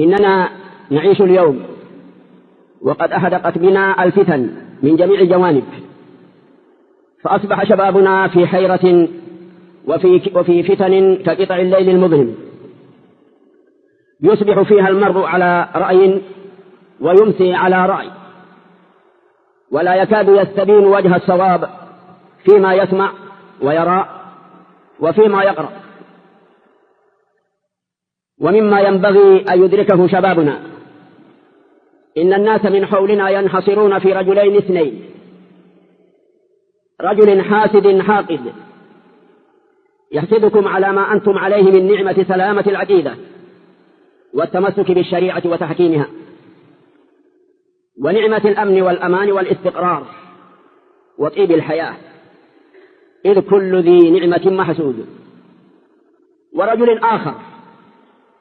إننا نعيش اليوم وقد أحدقت بنا الفتن من جميع الجوانب، فأصبح شبابنا في حيرة وفي فتن كقطع الليل المظلم، يصبح فيها المرء على رأي ويمسي على رأي، ولا يكاد يستبين وجه الصواب فيما يسمع ويرى وفيما يقرأ. ومما ينبغي أن يدركه شبابنا إن الناس من حولنا ينحصرون في رجلين اثنين: رجل حاسد حاقد يحسدكم على ما أنتم عليه من نعمة سلامة العقيدة والتمسك بالشريعة وتحكيمها، ونعمة الأمن والأمان والاستقرار وطيب الحياة، إذ كل ذي نعمة محسود. ورجل آخر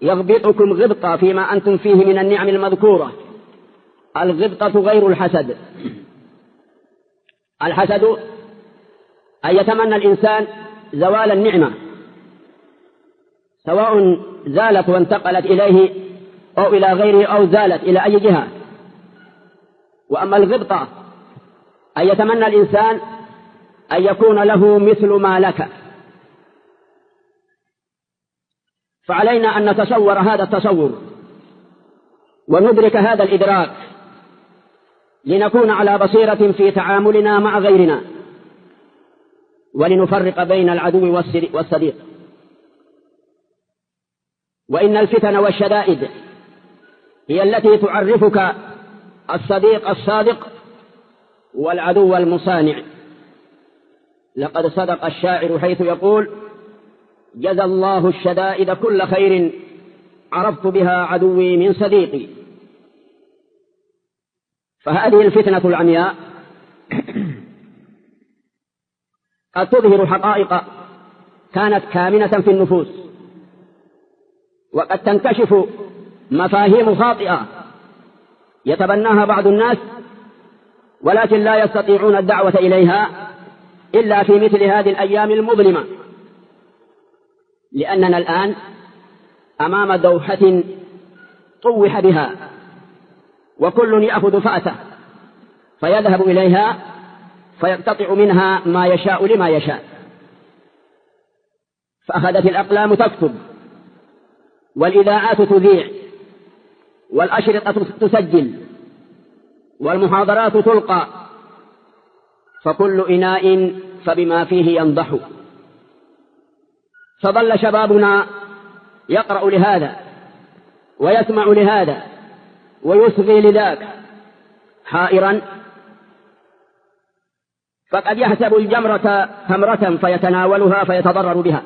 يغبطكم غبطة فيما أنتم فيه من النعم المذكورة. الغبطة غير الحسد. الحسد أن يتمنى الإنسان زوال النعمة، سواء زالت وانتقلت إليه أو إلى غيره أو زالت إلى أي جهة. وأما الغبطة أن يتمنى الإنسان أن يكون له مثل ما لك. فعلينا أن نتصور هذا التصور وندرك هذا الإدراك لنكون على بصيرة في تعاملنا مع غيرنا، ولنفرق بين العدو والصديق. وإن الفتن والشدائد هي التي تعرفك الصديق الصادق والعدو المصانع. لقد صدق الشاعر حيث يقول: جزى الله الشدائد كل خير، عرفت بها عدوي من صديقي. فهذه الفتنة العمياء قد تظهر حقائق كانت كامنة في النفوس، وقد تنكشف مفاهيم خاطئة يتبناها بعض الناس، ولكن لا يستطيعون الدعوة إليها إلا في مثل هذه الأيام المظلمة، لأننا الآن أمام دوحة طوح بها، وكل يأخذ فأسه فيذهب إليها فيقتطع منها ما يشاء لما يشاء. فأخذت الأقلام تكتب، والإذاعات تذيع، والأشرطة تسجل، والمحاضرات تلقى، فكل إناء فبما فيه ينضح. فظل شبابنا يقرأ لهذا ويسمع لهذا ويصغي لذاك حائرا، فقد يحسب الجمرة تمرة فيتناولها فيتضرر بها،